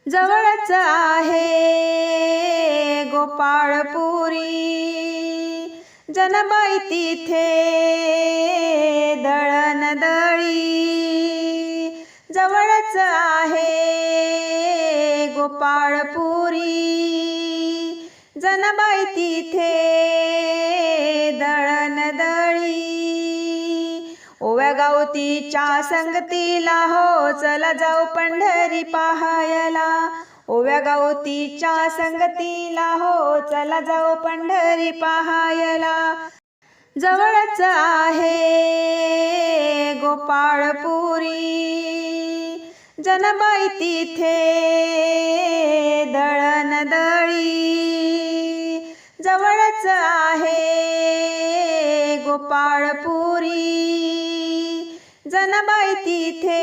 जवळच आहे गोपाळपुरी, जनबाई तिथे दळणदळी. जवळच आहे गोपाळपुरी, जनबाई तिथे दळणदळी. ओव्या गावतीच्या संगतीला हो चला जाऊ पंढरी पाहायला. ओव्या गावतीच्या संगतीला हो चला जाऊ पंढरी पाहायला. जवळच आहे गोपाळपुरी, जनबाई तिथे दळणदळी. जवळच आहे गोपाळपुरी, जनबाई तिथे